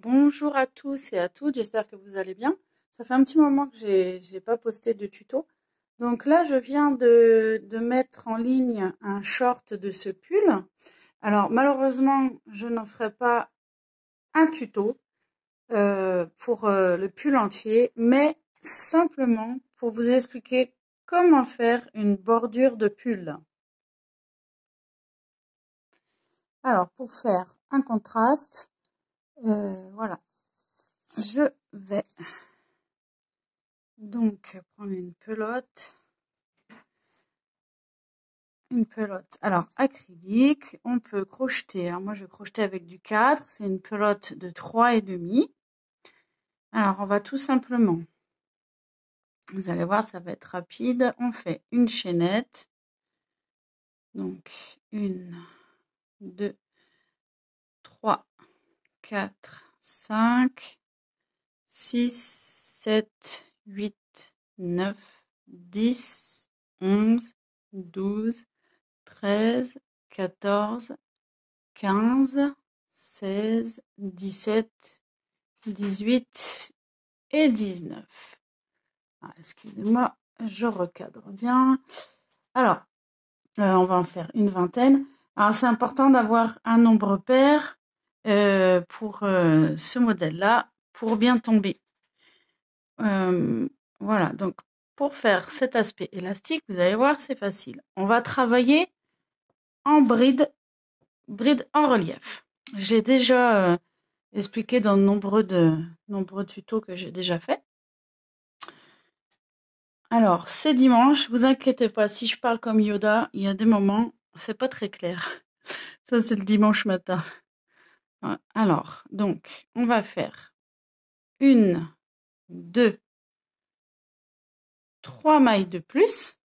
Bonjour à tous et à toutes, j'espère que vous allez bien. Ça fait un petit moment que j'ai pas posté de tuto. Donc là, je viens de mettre en ligne un short de ce pull. Alors malheureusement, je n'en ferai pas un tuto pour le pull entier, mais simplement pour vous expliquer comment faire une bordure de pull. Alors pour faire un contraste, voilà, je vais donc prendre une pelote, alors acrylique, on peut crocheter, alors moi je vais crocheter avec du 4, c'est une pelote de 3,5. Alors on va tout simplement, vous allez voir ça va être rapide, on fait une chaînette, donc 1, 2, 3, 4, 5, 6, 7, 8, 9, 10, 11, 12, 13, 14, 15, 16, 17, 18 et 19. Ah, excusez-moi, je recadre bien. Alors, on va en faire une vingtaine. Alors, c'est important d'avoir un nombre pair pour ce modèle-là, pour bien tomber. Voilà, donc pour faire cet aspect élastique, vous allez voir, c'est facile. On va travailler en bride en relief. J'ai déjà expliqué dans nombreux tutos que j'ai déjà fait. Alors, c'est dimanche, vous inquiétez pas, si je parle comme Yoda, il y a des moments, c'est pas très clair. Ça, c'est le dimanche matin. Alors, donc, on va faire 1, 2, 3 mailles de plus.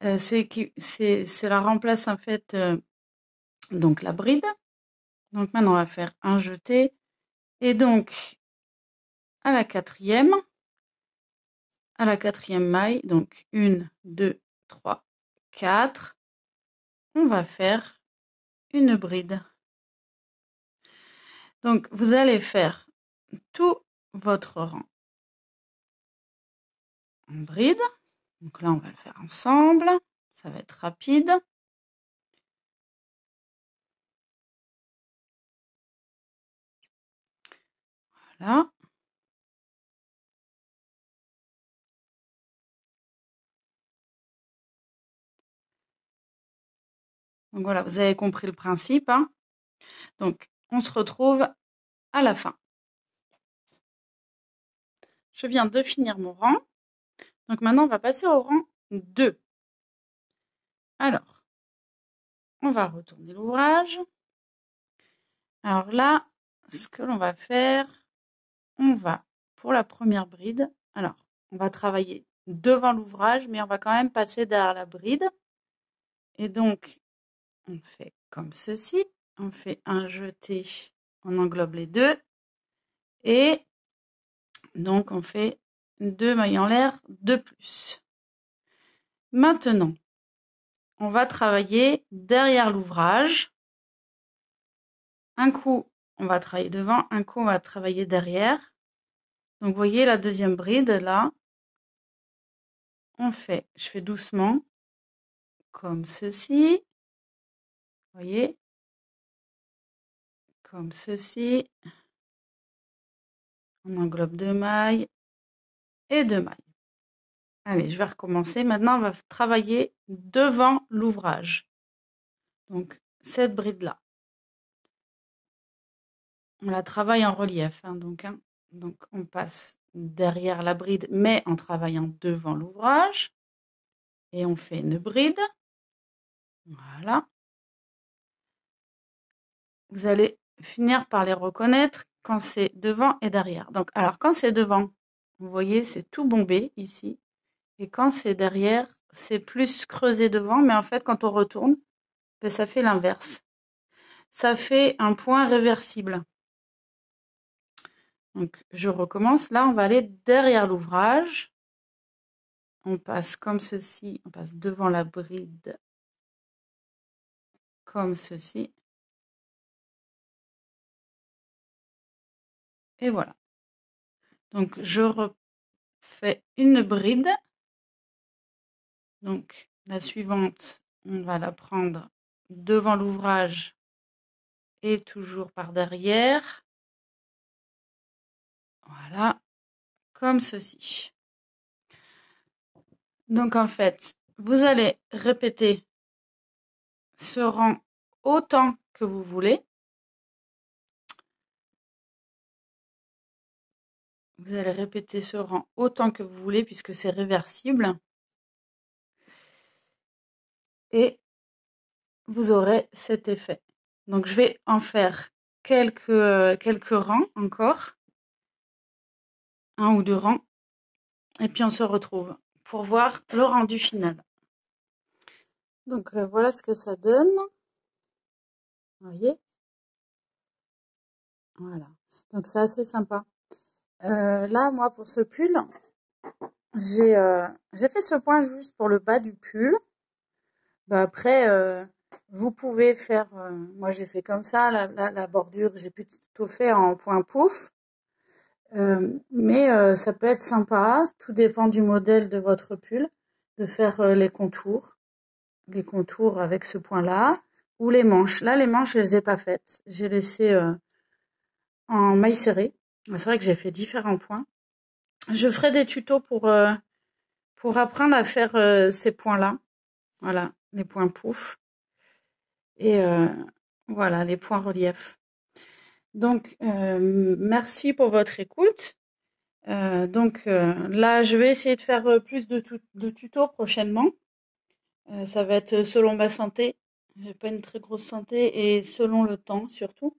Cela remplace en fait donc la bride. Donc maintenant, on va faire un jeté. Et donc, à la quatrième maille, donc 1, 2, 3, 4, on va faire une bride. Donc, vous allez faire tout votre rang en bride. Donc là, on va le faire ensemble. Ça va être rapide. Voilà. Donc voilà, vous avez compris le principe, hein. Donc, on se retrouve à la fin. Je viens de finir mon rang. Donc maintenant, on va passer au rang 2. Alors, on va retourner l'ouvrage. Alors là, ce que l'on va faire, on va, pour la première bride, alors, on va travailler devant l'ouvrage, mais on va quand même passer derrière la bride. Et donc, on fait comme ceci. On fait un jeté, on englobe les deux. Et donc, on fait 2 mailles en l'air de plus. Maintenant, on va travailler derrière l'ouvrage. Un coup, on va travailler devant, un coup, on va travailler derrière. Donc, vous voyez la deuxième bride, là. Je fais doucement, comme ceci. Vous voyez? Comme ceci. On englobe 2 mailles et 2 mailles. Allez, je vais recommencer. Maintenant, on va travailler devant l'ouvrage. Donc, cette bride-là. On la travaille en relief, hein, donc on passe derrière la bride, mais en travaillant devant l'ouvrage. Et on fait une bride. Voilà. Vous allez finir par les reconnaître quand c'est devant et derrière. Donc, alors, quand c'est devant, vous voyez, c'est tout bombé ici. Et quand c'est derrière, c'est plus creusé devant, mais en fait, quand on retourne, ben, ça fait l'inverse. Ça fait un point réversible. Donc, je recommence. Là, on va aller derrière l'ouvrage. On passe comme ceci. On passe devant la bride. Comme ceci. Et voilà. Donc, je refais une bride. Donc, la suivante, on va la prendre devant l'ouvrage et toujours par derrière. Voilà, comme ceci. Donc, en fait, vous allez répéter ce rang autant que vous voulez. Vous allez répéter ce rang autant que vous voulez puisque c'est réversible. Et vous aurez cet effet. Donc, je vais en faire quelques rangs encore. 1 ou 2 rangs. Et puis, on se retrouve pour voir le rendu final. Donc, voilà ce que ça donne. Vous voyez? Voilà. Donc, c'est assez sympa. Là, moi, pour ce pull, j'ai fait ce point juste pour le bas du pull. Bah, après, vous pouvez faire... moi, j'ai fait comme ça. La bordure, j'ai plutôt fait en point pouf. Mais ça peut être sympa. Tout dépend du modèle de votre pull. De faire les contours. Les contours avec ce point-là. Ou les manches. Là, les manches, je les ai pas faites. J'ai laissé en maille serrée. C'est vrai que j'ai fait différents points. Je ferai des tutos pour apprendre à faire ces points-là. Voilà, les points pouf. Et voilà, les points relief. Donc, merci pour votre écoute. Donc là, je vais essayer de faire plus de tutos prochainement. Ça va être selon ma santé. J'ai pas une très grosse santé et selon le temps surtout.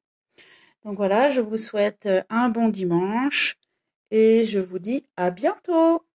Donc voilà, je vous souhaite un bon dimanche et je vous dis à bientôt.